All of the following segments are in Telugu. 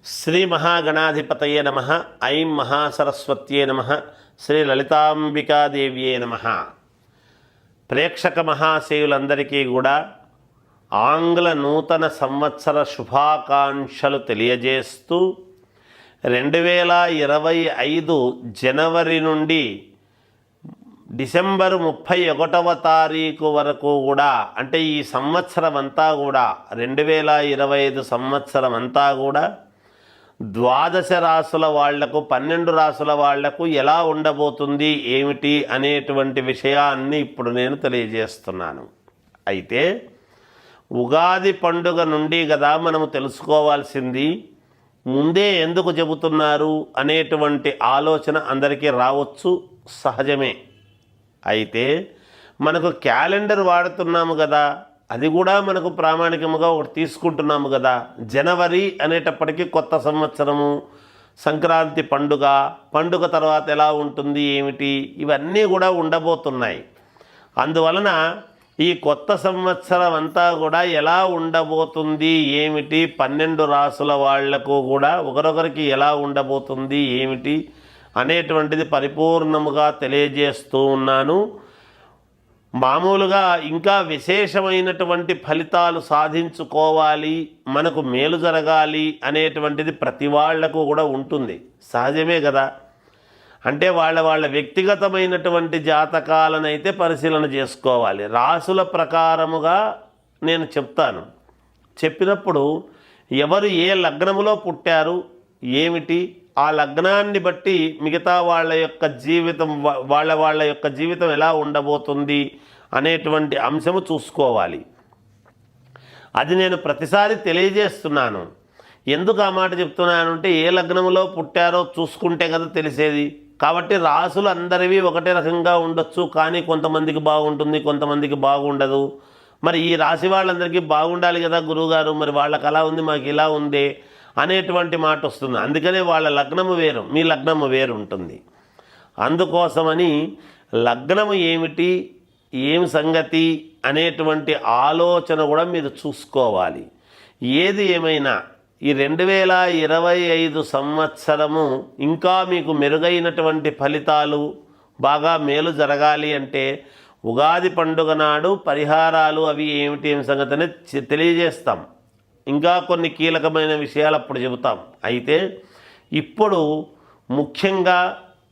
శ్రీ మహాగణాధిపతయే నమ. ఐం మహాసరస్వత్యే నమ. శ్రీ లలితాంబికాదేవ్యే నమ. ప్రేక్షక మహాశయులందరికీ కూడా ఆంగ్ల నూతన సంవత్సర శుభాకాంక్షలు తెలియజేస్తూ 2025 జనవరి నుండి డిసెంబర్ 31వ తారీఖు వరకు కూడా, అంటే ఈ సంవత్సరం అంతా కూడా 2025 సంవత్సరం అంతా కూడా ద్వాదశ రాసుల వాళ్లకు 12 రాసుల వాళ్లకు ఎలా ఉండబోతుంది ఏమిటి అనేటువంటి విషయాన్ని ఇప్పుడు నేను తెలియజేస్తున్నాను. అయితే ఉగాది పండుగ నుండి కదా మనము తెలుసుకోవాల్సింది. ముందే ఎందుకు చెబుతున్నారు అనేటువంటి ఆలోచన అందరికీ రావచ్చు, సహజమే. అయితే మనకు క్యాలెండర్ వాడుతున్నాము కదా, అది కూడా మనకు ప్రామాణికముగా ఒకటి తీసుకుంటున్నాము కదా. జనవరి అనేటప్పటికీ కొత్త సంవత్సరము, సంక్రాంతి పండుగ తర్వాత ఎలా ఉంటుంది ఏమిటి, ఇవన్నీ కూడా ఉండబోతున్నాయి. అందువలన ఈ కొత్త సంవత్సరం అంతా కూడా ఎలా ఉండబోతుంది ఏమిటి, 12 రాసుల వాళ్లకు కూడా ఒకరొకరికి ఎలా ఉండబోతుంది ఏమిటి అనేటువంటిది పరిపూర్ణముగా తెలియజేస్తూ ఉన్నాను. మామూలుగా ఇంకా విశేషమైనటువంటి ఫలితాలు సాధించుకోవాలి, మనకు మేలు జరగాలి అనేటువంటిది ప్రతి వాళ్లకు కూడా ఉంటుంది, సహజమే కదా. అంటే వాళ్ళ వ్యక్తిగతమైనటువంటి జాతకాలనైతే పరిశీలన చేసుకోవాలి. రాసుల ప్రకారముగా నేను చెప్తాను. చెప్పినప్పుడు ఎవరు ఏ లగ్నములో పుట్టారు ఏమిటి, ఆ లగ్నాన్ని బట్టి మిగతా వాళ్ళ యొక్క జీవితం ఎలా ఉండబోతుంది అనేటువంటి అంశము చూసుకోవాలి. అది నేను ప్రతిసారి తెలియజేస్తున్నాను. ఎందుకు ఆ మాట చెప్తున్నానంటే, ఏ లగ్నంలో పుట్టారో చూసుకుంటే కదా తెలిసేది. కాబట్టి రాసులు అందరివి ఒకటే రకంగా ఉండొచ్చు, కానీ కొంతమందికి బాగుంటుంది, కొంతమందికి బాగుండదు. మరి ఈ రాశి వాళ్ళందరికీ బాగుండాలి కదా గురువుగారు, మరి వాళ్ళకి అలా ఉంది మాకు ఇలా ఉంది అనేటువంటి మాట వస్తుంది. అందుకనే వాళ్ళ లగ్నము వేరు, మీ లగ్నము వేరు ఉంటుంది. అందుకోసమని లగ్నము ఏమిటి, ఏం సంగతి అనేటువంటి ఆలోచన కూడా మీరు చూసుకోవాలి. ఏది ఏమైనా ఈ 2025 సంవత్సరము ఇంకా మీకు మెరుగైనటువంటి ఫలితాలు, బాగా మేలు జరగాలి అంటే ఉగాది పండుగ నాడు పరిహారాలు అవి ఏమిటి సంగతి అనేది తెలియజేస్తాం. ఇంకా కొన్ని కీలకమైన విషయాలు అప్పుడు చెబుతాం. అయితే ఇప్పుడు ముఖ్యంగా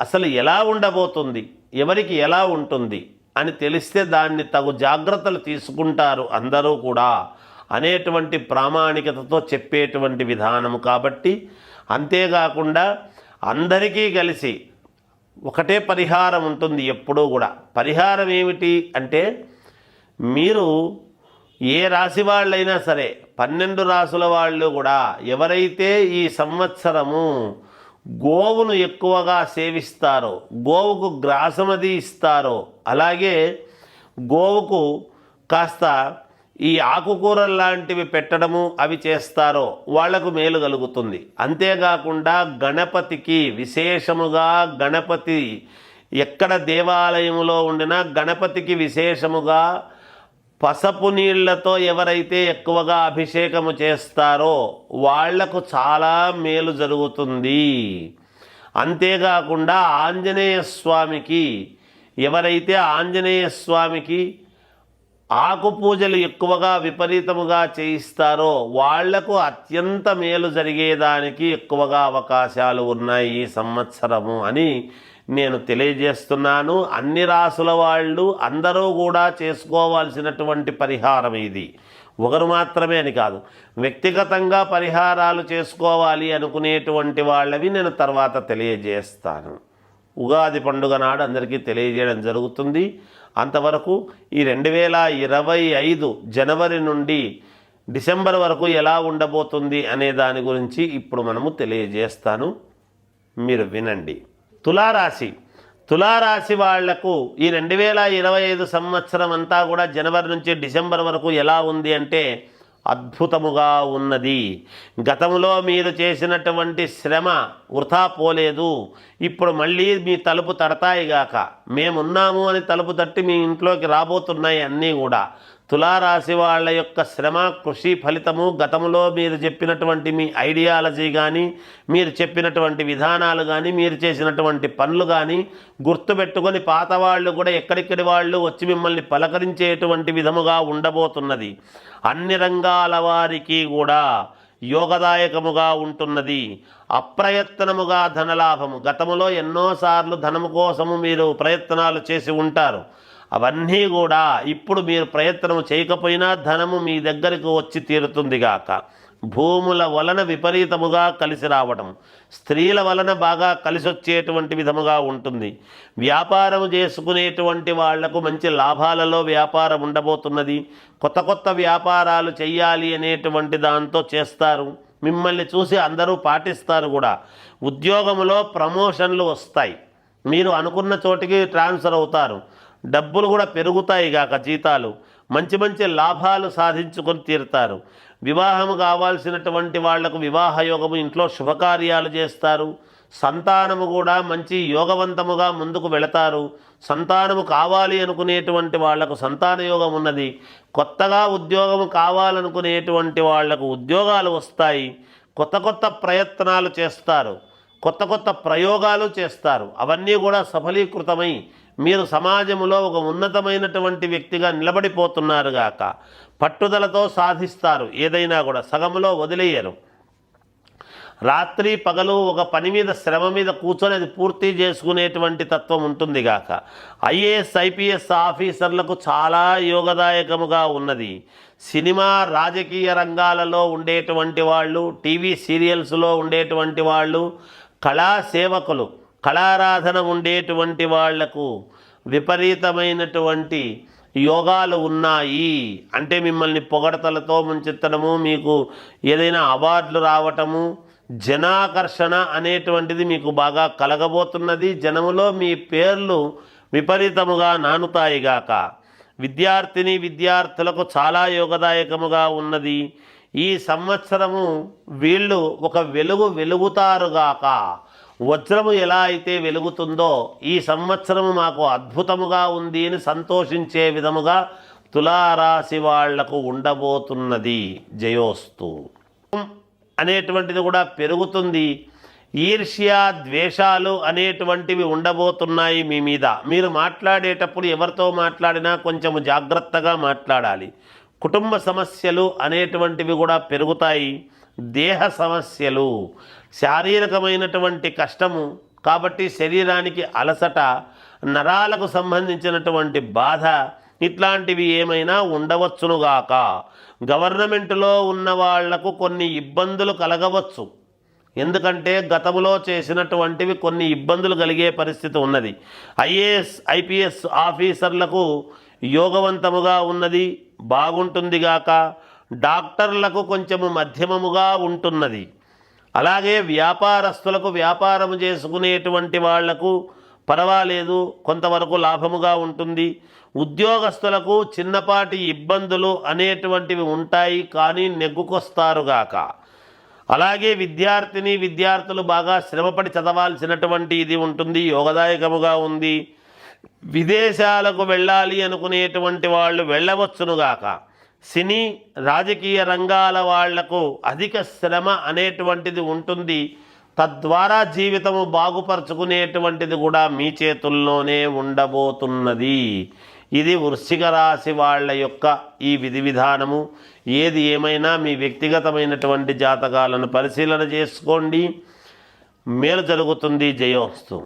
అసలు ఎలా ఉండబోతుంది, ఎవరికి ఎలా ఉంటుంది అని తెలిస్తే దాన్ని తగు జాగ్రత్తలు తీసుకుంటారు అందరూ కూడా అనేటువంటి ప్రామాణికతతో చెప్పేటువంటి విధానము. కాబట్టి అంతేకాకుండా అందరికీ కలిసి ఒకటే పరిహారం ఉంటుంది ఎప్పుడూ కూడా. పరిహారం ఏమిటి అంటే, మీరు ఏ రాశి వాళ్ళైనా సరే 12 రాసుల వాళ్ళు కూడా ఎవరైతే ఈ సంవత్సరము గోవును ఎక్కువగా సేవిస్తారో, గోవుకు గ్రాసమది ఇస్తారో, అలాగే గోవుకు కాస్త ఈ ఆకుకూరలు లాంటివి పెట్టడము అవి చేస్తారో వాళ్లకు మేలు కలుగుతుంది. అంతేకాకుండా గణపతికి విశేషముగా, గణపతి ఎక్కడ దేవాలయంలో ఉండినా గణపతికి విశేషముగా పసుపు నీళ్లతో ఎవరైతే ఎక్కువగా అభిషేకము చేస్తారో వాళ్లకు చాలా మేలు జరుగుతుంది. అంతేకాకుండా ఆంజనేయ స్వామికి ఎవరైతే ఆంజనేయ స్వామికి ఆకు పూజలు ఎక్కువగా విపరీతముగా చేయిస్తారో వాళ్లకు అత్యంత మేలు జరిగేదానికి ఎక్కువగా అవకాశాలు ఉన్నాయి ఈ సంవత్సరము అని నేను తెలియజేస్తున్నాను. అన్ని రాసుల వాళ్ళు అందరూ కూడా చేసుకోవాల్సినటువంటి పరిహారం ఇది. ఒకరు మాత్రమే అని కాదు, వ్యక్తిగతంగా పరిహారాలు చేసుకోవాలి అనుకునేటువంటి వాళ్ళవి నేను తర్వాత తెలియజేస్తాను. ఉగాది పండుగ నాడు అందరికీ తెలియజేయడం జరుగుతుంది. అంతవరకు ఈ 2025 జనవరి నుండి డిసెంబర్ వరకు ఎలా ఉండబోతుంది అనే దాని గురించి ఇప్పుడు మనము తెలియజేస్తాను, మీరు వినండి. తులారాశి వాళ్లకు ఈ 2025 సంవత్సరం అంతా కూడా జనవరి నుంచి డిసెంబర్ వరకు ఎలా ఉంది అంటే అద్భుతముగా ఉన్నది. గతంలో మీరు చేసినటువంటి శ్రమ వృథా పోలేదు. ఇప్పుడు మళ్ళీ మీ తలుపు తడతాయిగాక, మేమున్నాము అని తలుపు తట్టి మీ ఇంట్లోకి రాబోతున్నాయి అన్నీ కూడా. తులారాశి వాళ్ళ యొక్క శ్రమ కృషి ఫలితము గతంలో మీరు చెప్పినటువంటి మీ ఐడియాలజీ కానీ, మీరు చెప్పినటువంటి విధానాలు కానీ, మీరు చేసినటువంటి పనులు కానీ గుర్తుపెట్టుకొని పాత వాళ్ళు కూడా ఎక్కడిక్కడి వాళ్ళు వచ్చి మిమ్మల్ని పలకరించేటువంటి విధముగా ఉండబోతున్నది. అన్ని రంగాల వారికి కూడా యోగదాయకముగా ఉంటున్నది. అప్రయత్నముగా ధనలాభము. గతములో ఎన్నోసార్లు ధనము కోసము మీరు ప్రయత్నాలు చేసి ఉంటారు. అవన్నీ కూడా ఇప్పుడు మీరు ప్రయత్నం చేయకపోయినా ధనము మీ దగ్గరకు వచ్చి తీరుతుంది గాక. భూముల వలన విపరీతముగా కలిసి రావడం, స్త్రీల వలన బాగా కలిసి వచ్చేటువంటి విధముగా ఉంటుంది. వ్యాపారం చేసుకునేటువంటి వాళ్లకు మంచి లాభాలలో వ్యాపారం ఉండబోతున్నది. కొత్త కొత్త వ్యాపారాలు చెయ్యాలి అనేటువంటి దాంతో చేస్తారు. మిమ్మల్ని చూసి అందరూ పాటిస్తారు కూడా. ఉద్యోగంలో ప్రమోషన్లు వస్తాయి. మీరు అనుకున్న చోటికి ట్రాన్స్ఫర్ అవుతారు. డబ్బులు కూడా పెరుగుతాయి గాక, జీతాలు, మంచి మంచి లాభాలు సాధించుకొని తీరుతారు. వివాహము కావాల్సినటువంటి వాళ్లకు వివాహ యోగము, ఇంట్లో శుభకార్యాలు చేస్తారు. సంతానము కూడా మంచి యోగవంతముగా ముందుకు వెళతారు. సంతానము కావాలి అనుకునేటువంటి వాళ్లకు సంతాన యోగం ఉన్నది. కొత్తగా ఉద్యోగము కావాలనుకునేటువంటి వాళ్లకు ఉద్యోగాలు వస్తాయి. కొత్త కొత్త ప్రయత్నాలు చేస్తారు, కొత్త కొత్త ప్రయోగాలు చేస్తారు. అవన్నీ కూడా సఫలీకృతమై మీరు సమాజంలో ఒక ఉన్నతమైనటువంటి వ్యక్తిగా నిలబడిపోతున్నారు గాక. పట్టుదలతో సాధిస్తారు. ఏదైనా కూడా సగంలో వదిలేయరు. రాత్రి పగలు ఒక పని మీద, శ్రమ మీద కూర్చొని అది పూర్తి చేసుకునేటువంటి తత్వం ఉంటుంది గాక. ఐఏఎస్ ఐపీఎస్ ఆఫీసర్లకు చాలా యోగదాయకముగా ఉన్నది. సినిమా రాజకీయ రంగాలలో ఉండేటువంటి వాళ్ళు, టీవీ సీరియల్స్లో ఉండేటువంటి వాళ్ళు, కళా సేవకులు, కళారాధన ఉండేటువంటి వాళ్లకు విపరీతమైనటువంటి యోగాలు ఉన్నాయి. అంటే మిమ్మల్ని పొగడతలతో ముంచెత్తడము, మీకు ఏదైనా అవార్డులు రావటము, జనాకర్షణ అనేటువంటిది మీకు బాగా కలగబోతున్నది. జనములో మీ పేర్లు విపరీతముగా నానుతాయిగాక. విద్యార్థిని విద్యార్థులకు చాలా యోగదాయకముగా ఉన్నది. ఈ సంవత్సరము వీళ్ళు ఒక వెలుగుతారుగాక. వజ్రము ఎలా అయితే వెలుగుతుందో ఈ సంవత్సరము మాకు అద్భుతముగా ఉంది అని సంతోషించే విధముగా తులారాశి వాళ్లకు ఉండబోతున్నది. జయోస్తు అనేటువంటిది కూడా పెరుగుతుంది. ఈర్ష్య ద్వేషాలు అనేటువంటివి ఉండబోతున్నాయి మీ మీద. మీరు మాట్లాడేటప్పుడు ఎవరితో మాట్లాడినా కొంచెం జాగ్రత్తగా మాట్లాడాలి. కుటుంబ సమస్యలు అనేటువంటివి కూడా పెరుగుతాయి. దేహ సమస్యలు, శారీరకమైనటువంటి కష్టము, కాబట్టి శరీరానికి అలసట, నరాలకు సంబంధించినటువంటి బాధ, ఇట్లాంటివి ఏమైనా ఉండవచ్చునుగాక. గవర్నమెంట్లో ఉన్న వాళ్లకు కొన్ని ఇబ్బందులు కలగవచ్చు. ఎందుకంటే గతంలో చేసినటువంటివి కొన్ని ఇబ్బందులు కలిగే పరిస్థితి ఉన్నది. ఐఏఎస్ ఐపీఎస్ ఆఫీసర్లకు యోగవంతముగా ఉన్నది, బాగుంటుందిగాక. డాక్టర్లకు కొంచెము మధ్యమముగా ఉంటున్నది. అలాగే వ్యాపారస్తులకు, వ్యాపారము చేసుకునేటువంటి వాళ్లకు పర్వాలేదు, కొంతవరకు లాభముగా ఉంటుంది. ఉద్యోగస్తులకు చిన్నపాటి ఇబ్బందులు అనేటువంటివి ఉంటాయి, కానీ నెగ్గుకొస్తారుగాక. అలాగే విద్యార్థిని విద్యార్థులు బాగా శ్రమపడి చదవాల్సినటువంటి ఇది ఉంటుంది, యోగదాయకముగా ఉంది. విదేశాలకు వెళ్ళాలి అనుకునేటువంటి వాళ్ళు వెళ్ళవచ్చునుగాక. సినీ రాజకీయ రంగాల వాళ్లకు అధిక శ్రమ అనేటువంటిది ఉంటుంది. తద్వారా జీవితము బాగుపరుచుకునేటువంటిది కూడా మీ చేతుల్లోనే ఉండబోతున్నది. ఇది వృశ్చిక రాశి వాళ్ళ యొక్క ఈ విధి విధానము. ఏది ఏమైనా మీ వ్యక్తిగతమైనటువంటి జాతకాలను పరిశీలన చేసుకోండి. మేలు జరుగుతుంది. జయోస్తు.